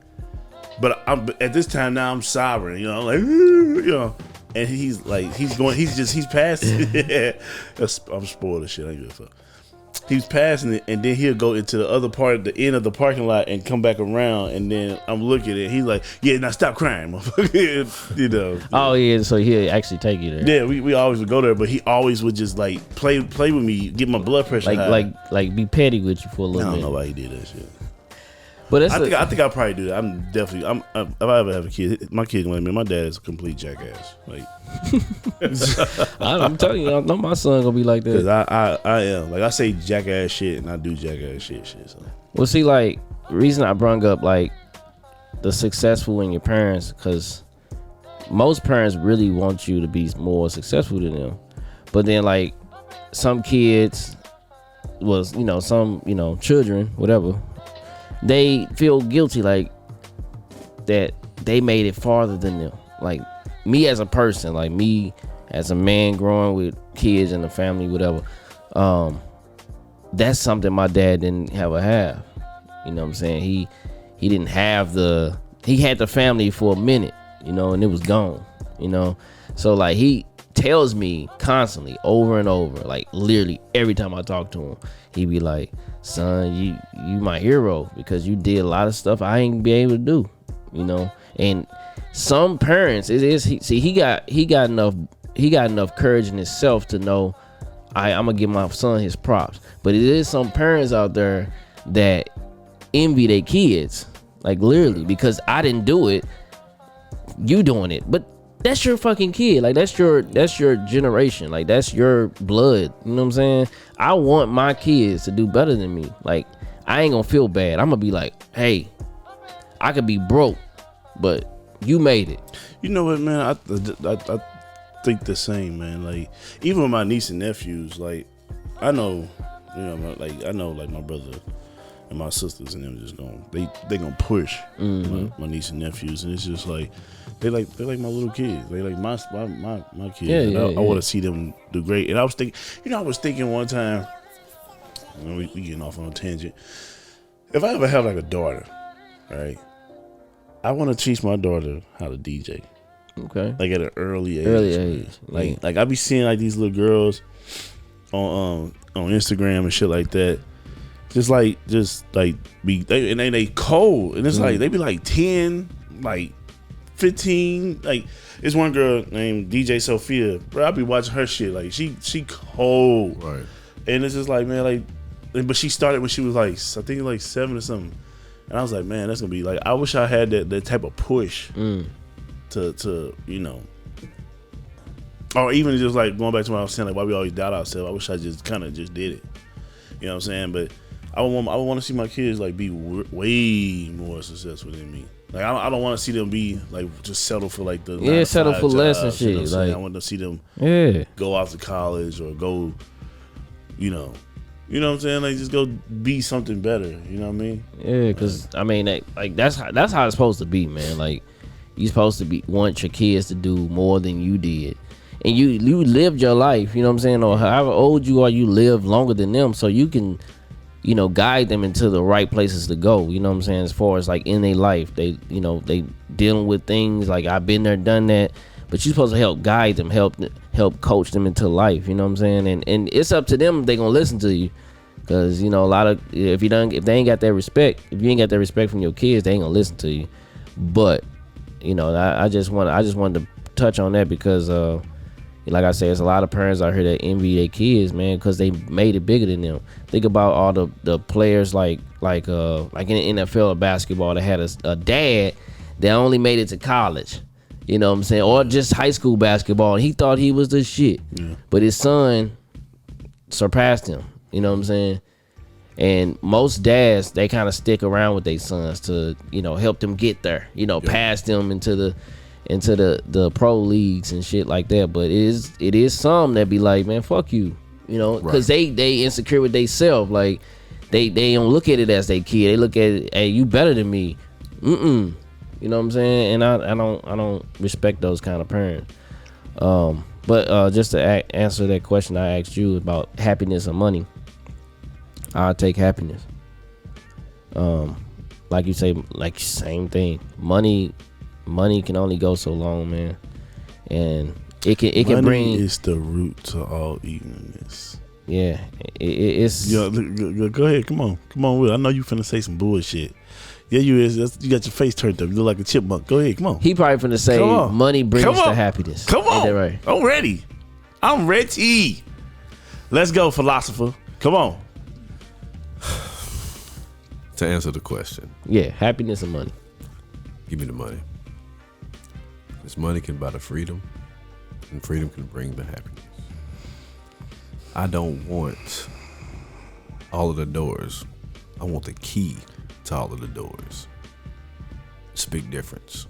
but at this time now I'm sobbing. You know, I'm like, you know, and he's passing. I'm spoiled as shit. I ain't give a fuck. He's passing it, and then he'll go into the other part, the end of the parking lot, and come back around. And then I'm looking at it. He's like, "Yeah, now stop crying, motherfucker." You know. Oh yeah, so he'll actually take you there. Yeah, we always would go there, but he always would just like play with me, get my blood pressure high. like be petty with you for a I little don't bit. know why he did that shit. But I think I'll probably do that. If I ever have a kid, my kid gonna let me. My dad is a complete jackass. Like, I'm telling you, I know my son gonna be like cause that. I am. Like I say jackass shit and I do jackass shit. So Well, see, like reason I brung up like the successful in your parents, cause most parents really want you to be more successful than them, but then like some kids was, you know, some, you know, children, whatever, they feel guilty like that they made it farther than them. Like me as a person, like me as a man growing with kids and a family, whatever, that's something my dad didn't have. You know what I'm saying? He didn't have he had the family for a minute, you know, and it was gone, you know. So like he tells me constantly over and over, like literally every time I talk to him, he be like, son, you my hero because you did a lot of stuff I ain't be able to do, you know. And some parents, he got enough courage in himself to know I'm gonna give my son his props. But it is some parents out there that envy their kids, like literally, because I didn't do it, you doing it. But that's your fucking kid. Like that's your generation. Like that's your blood. You know what I'm saying? I want my kids to do better than me. Like I ain't gonna feel bad. I'm gonna be like, hey, I could be broke, but you made it. You know what, man? I think the same, man. Like even with my niece and nephews, like I know, you know, like I know, like my brother and my sisters and them just they gonna push my niece and nephews, and it's just like they like my little kids. They like my kids. Yeah, I want to see them do great. And I was thinking one time, you know, we getting off on a tangent. If I ever have like a daughter, right, I want to teach my daughter how to DJ. Okay. Like at an early age. Like I be seeing like these little girls on Instagram and shit like that. Just like they cold, and it's like they be like 10, like 15. Like it's one girl named DJ Sophia, bro. I be watching her shit. Like she cold, Right. And it's just like, man, like, but she started when she was like, I think like 7 or something, and I was like, man, that's gonna be like, I wish I had that type of push to you know, or even just like going back to what I was saying, like why we always doubt ourselves. I wish I just kind of just did it. You know what I'm saying? But I want to see my kids like be way more successful than me. Like I don't want to see them be like just settle for like the settle for less and shit. You know what I'm saying? Like I want to see them yeah, go off to college or go, you know what I'm saying? Like just go be something better. You know what I mean? yeah. Because I mean, that's how it's supposed to be, man. Like you supposed to want your kids to do more than you did. And you lived your life, you know what I'm saying? Or however old you are, you live longer than them, so you can, you know, guide them into the right places to go. You know what I'm saying? As far as like in their life, they dealing with things like I've been there, done that. But you're supposed to help guide them, help coach them into life. You know what I'm saying? And it's up to them if they gonna listen to you, because you know a lot of if they ain't got that respect, if you ain't got that respect from your kids, they ain't gonna listen to you. But you know, I just wanted to touch on that because like I said, there's a lot of parents out here that envy their kids, man, because they made it bigger than them. Think about all the players like in the NFL or basketball that had a dad that only made it to college. You know what I'm saying? Or just high school basketball. And he thought he was the shit. Yeah. But his son surpassed him. You know what I'm saying? And most dads, they kind of stick around with their sons to, you know, help them get there. You know, pass them into the pro leagues and shit like that. But it is some that be like, man, fuck you, you know, because they insecure with they self. Like they don't look at it as they kid. They look at it, hey, you better than me. You know what I'm saying? And I don't respect those kind of parents. But just to answer that question I asked you about happiness or money, I'll take happiness. Like you say, like same thing. Money can only go so long, man, and it can bring. Money is the root to all evenness. Yeah, it's. Yo, go ahead, come on, Will. I know you finna say some bullshit. Yeah, you is. You got your face turned up. You look like a chipmunk. Go ahead, come on. He probably finna say money brings the happiness. Come on, ain't that right? I'm ready. Let's go, philosopher. Come on. To answer the question, yeah, happiness and money. Give me the money. This money can buy the freedom, and freedom can bring the happiness. I don't want all of the doors. I want the key to all of the doors. It's a big difference.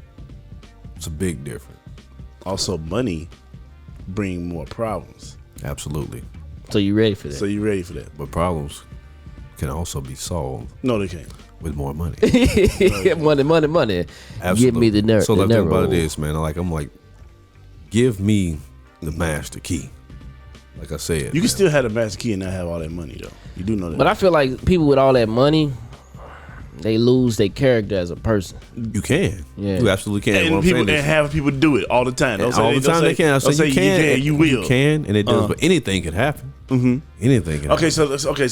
It's a big difference. Also, money bring more problems. Absolutely. So you ready for that? But problems can also be solved. No, they can't. With more money. money. Absolutely. Give me the nerve. So the thing about it is, man, I'm like, give me the master key. Like I said, you can still have the master key and not have all that money, though. You do know that. But I feel like people with all that money, they lose their character as a person. You can. Yeah. You absolutely can. And have people do it all the time. All the time they can. So you can. You will. You can, and it does. But anything can happen. Mm-hmm. Anything can happen. So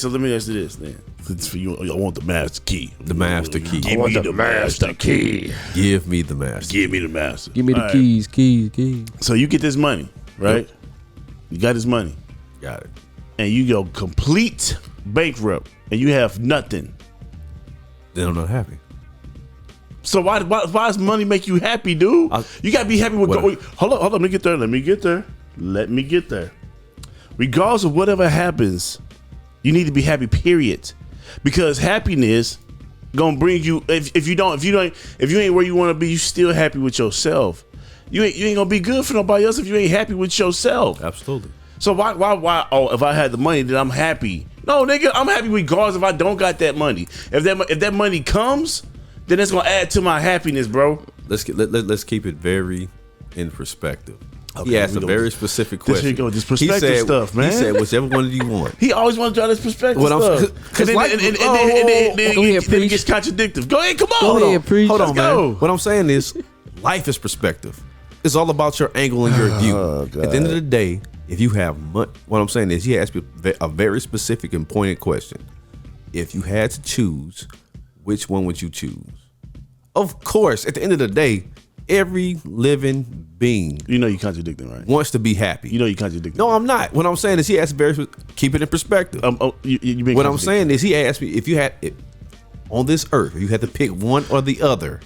let me ask you this then. For you, I want the master key. The master key. Give me the master key. Give me the master. Give me the master. Give me the keys. So you get this money, right? Yep. You got this money. Got it. And you go complete bankrupt, and you have nothing. Then I'm not happy. So why does money make you happy, dude? You gotta be happy with. Hold on. Let me get there. Regardless of whatever happens, you need to be happy. Period. Because happiness gonna bring you. If you ain't where you want to be, you still happy with yourself. You ain't gonna be good for nobody else if you ain't happy with yourself. Absolutely. So why? Oh, if I had the money, then I'm happy. No, nigga, I'm happy regardless if I don't got that money. If that money comes, then it's gonna add to my happiness, bro. Let's keep it very in perspective. Okay, he asked a very specific question. Here you go, this perspective stuff, man. He said, whichever one do you want? He always wants to try this perspective stuff. And then it gets contradictive. Go ahead, come on. Hold on, go. man. What I'm saying is, life is perspective. It's all about your angle and your view. At the end of the day, if you have money, what I'm saying is, he asked me a very specific and pointed question. If you had to choose, which one would you choose? Of course, at the end of the day, every living being, you know, you contradicting, right? Wants to be happy. You know, you contradicting. No, I'm not. What I'm saying is, he asked keep it in perspective. What I'm saying is, he asked me if you had on this earth, if you had to pick one or the other.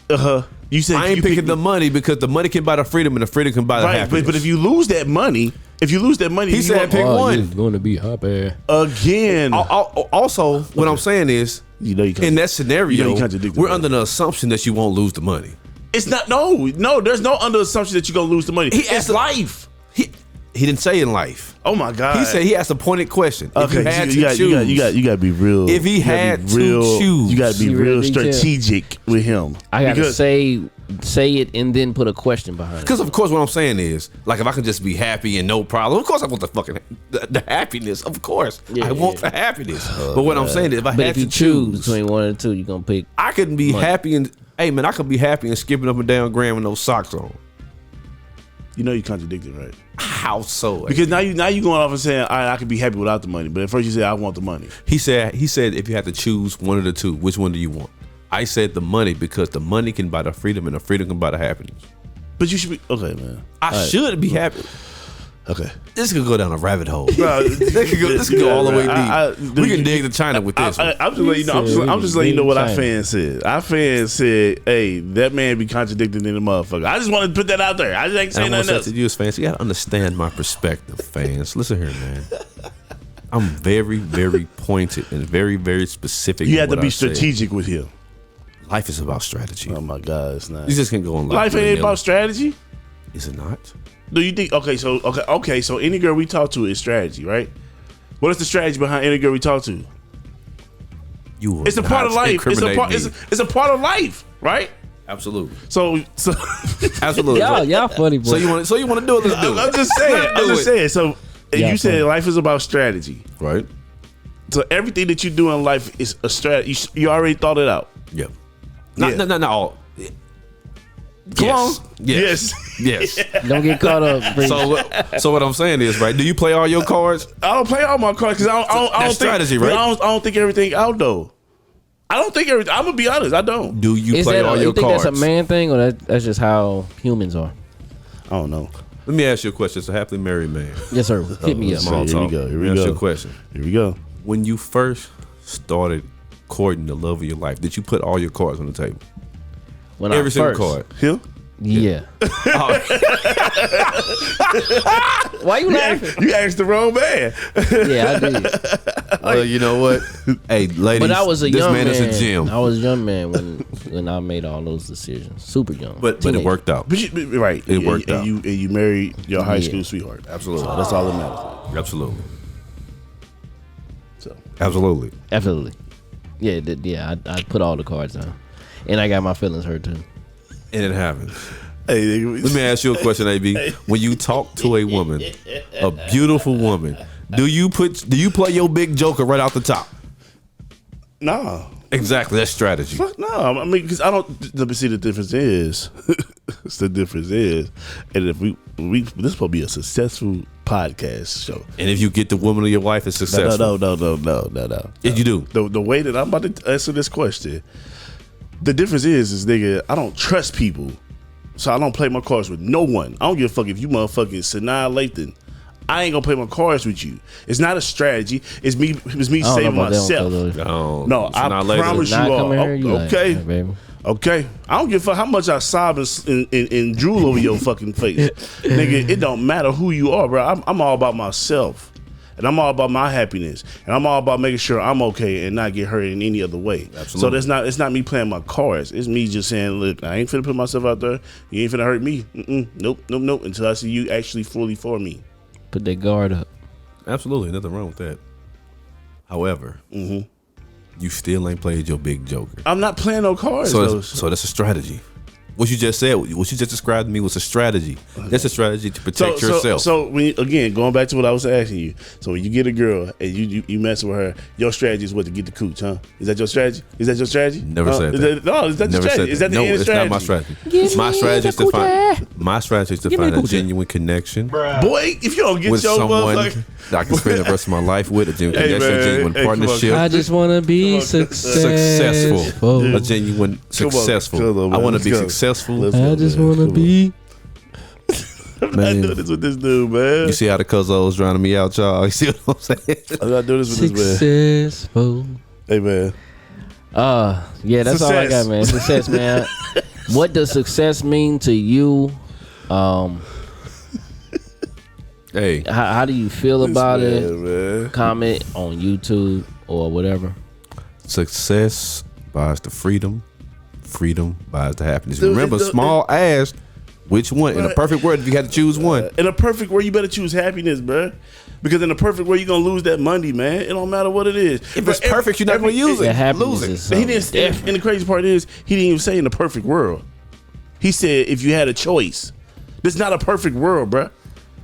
You said I ain't picking the money because the money can buy the freedom and the freedom can buy the happiness. But if you lose that money, he said pick one. You're gonna be happy again. Also, what I'm saying is, in that scenario, we're under the assumption that you won't lose the money. It's not. No. There's no under assumption that you're gonna lose the money. It's life. He didn't say in life. Oh my God. He said he asked a pointed question. Okay, if you had to choose, you gotta be real. If he had to choose, you gotta be real strategic with him. I gotta say it and then put a question behind it. Because of course, what I'm saying is, like, if I can just be happy and no problem, of course I want the fucking the happiness. Of course, I want the happiness. But what I'm saying is, if I had to choose between one and two, you're gonna pick. I could be happy and I could be happy and skipping up and down Grand with no socks on. You know you contradicted, right? How so? Because now you going off and saying, all right, I could be happy without the money. But at first you said, I want the money. He said if you had to choose one of the two, which one do you want? I said the money because the money can buy the freedom and the freedom can buy the happiness. But you should be okay, man. I should be happy. Okay. This could go down a rabbit hole. This could go all the way deep. We can dig to China with this. I'm just letting you know. I'm just letting you know what our fans said. Our fans said, "Hey, that man be contradicting in the motherfucker." I just want to put that out there. I just ain't saying nothing else. To you as fans, you gotta understand my perspective, fans. Listen here, man. I'm very, very pointed and very, very specific. You have to be strategic with him. Life is about strategy. Oh my God, it's not. You just can't go on life ain't about strategy. Is it not? Do you think? Okay, so any girl we talk to is strategy, right? What is the strategy behind any girl we talk to? It's a part of life. It's a part of life, right? Absolutely. So absolutely. Y'all funny, boy. So you want to do it? Let's do it. I'm just saying. So you said life is about strategy, right? So everything that you do in life is a strategy. You already thought it out. Yeah. Not all. Come on. Yes. Don't get caught up. So what I'm saying is, right? Do you play all your cards? I don't play all my cards because I don't think strategy, right? I don't think everything out though. I don't think everything. I'm gonna be honest. I don't. Do you play all your cards? You think that's a man thing, or that's just how humans are? I don't know. Let me ask you a question. It's a happily married man. Yes, sir. Hit me up. Small talk. Here we go. Let me ask you a question. Here we go. When you first started courting the love of your life, did you put all your cards on the table? Every single card. Him? Yeah. Why you laughing? You asked the wrong man. Yeah, I did. You know what? Hey, ladies, but I was a young man. This man is a gem. I was a young man when I made all those decisions. Super young. But it worked out. Right. It worked out. And you married your high school sweetheart. Absolutely. So that's all that matters. Absolutely. So. Absolutely. Yeah, I put all the cards down. And I got my feelings hurt too. And it happens. Hey, let me ask you a question, AB. When you talk to a woman, a beautiful woman, do you play your big joker right out the top? No. Exactly, that's strategy. No, I mean, because I don't. See, the difference is, and if we this is supposed to be a successful podcast show. And if you get the woman of your life, it's successful. No. If you do, the way that I'm about to answer this question. The difference is nigga, I don't trust people, so I don't play my cards with no one. I don't give a fuck if you motherfucking Sanaa Lathan. I ain't gonna play my cards with you. It's not a strategy. It's me saving myself. No, I promise you all. Okay. Okay, I don't give a fuck how much I sob and drool over your fucking face, nigga. It don't matter who you are, bro. I'm all about myself, and I'm all about my happiness, and I'm all about making sure I'm okay and not get hurt in any other way. Absolutely. So it's not me playing my cards. It's me just saying, look, I ain't finna put myself out there. You ain't finna hurt me. Nope. Until I see you actually fully for me. Put that guard up. Absolutely, nothing wrong with that. However, you still ain't played your big joker. I'm not playing no cards. So that's a strategy. What you just said, what you just described to me was a strategy. That's a strategy to protect yourself. So when again, going back to what I was asking you. So when you get a girl and you mess with her, your strategy is what, to get the cooch, huh? Is that your strategy? Never said that. No, is that your strategy? Is that the end strategy? No, it's not my strategy. My strategy is to find a genuine connection. Boy, if you don't get with your someone motherfucker, that I can spend the rest of my life with, a genuine connection, a genuine partnership. I just want to be successful. A genuine successful. Come on, man. I want to Let's be go. successful. Let's I go, just man. want to Come be. I'm not doing this with this dude, man. You see how the cuzzo's drowning me out, y'all? You see what I'm saying? I'm not doing this with this man. Successful. Hey, man. Yeah, that's all I got, man. Success, man. What does success mean to you? Hey, How do you feel about This it? man. Comment on YouTube or whatever. success buys the freedom. Freedom buys the happiness. Dude, Remember, Small asked which one. In a perfect world, if you had to choose one. In a perfect world, you better choose happiness, bro. Because in a perfect world, you're gonna lose that money, man. It don't matter what it is. If it's perfect, you're not going to use The it. happiness Lose it. is He something didn't. different. And the crazy part is, he didn't even say in the perfect world. He said if you had a choice. This is not a perfect world, bruh.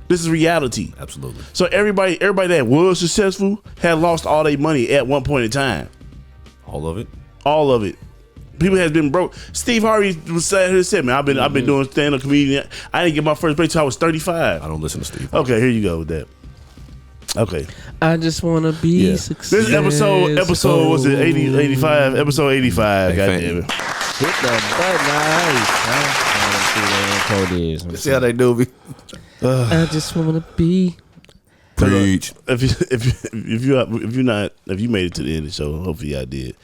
This is reality. Absolutely. So everybody that was successful had lost all their money at one point in time. All of it. All of it. People has been broke. Steve Harvey was said, man, I've been doing stand-up comedian. I didn't get my first break till I was 35. I don't listen to Steve. Okay, here you go with that. Okay. I just want to be Yeah. successful. This episode was it 80, 85? Episode 85. Hey, God fan- damn it. Hit the button. Nice. See how they do me. I just want to be. Preach. If you made it to the end of the show, hopefully I did.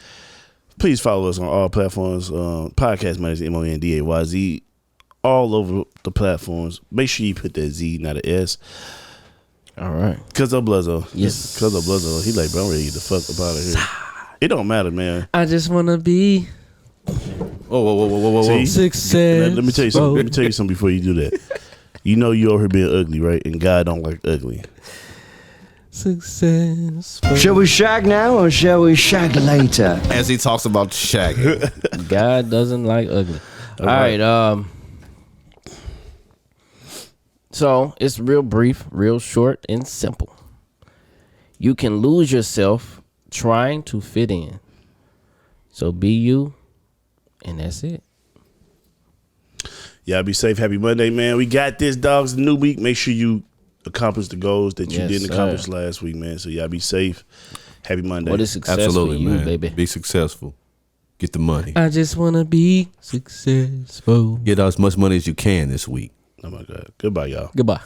Please follow us on all platforms. Podcast Manager MONDAYZ, all over the platforms. Make sure you put that Z, not an S. All right. Cause of Bluzzo. Yes. Cause of Bluzzo. He like, bro, I'm ready to get the fuck up out of here. It don't matter, man. I just want to be Whoa. See? successful. Let me tell you something. Let me tell you something before you do that. You know you over here being ugly, right? And God don't like ugly. Successful. Shall we shag now or shall we shag later? As he talks about shagging. God doesn't like ugly. All right. So it's real brief, real short, and simple. You can lose yourself trying to fit in. So be you, and that's it. Y'all be safe. Happy Monday, man. We got this, dogs. The new week. Make sure you accomplish the goals that you Yes, didn't sir. accomplish last week, man. So y'all be safe. Happy Monday. What is success Absolutely, for you, man. baby? Be successful. Get the money. I just want to be successful. Get as much money as you can this week. Oh my God. Goodbye, y'all. Goodbye.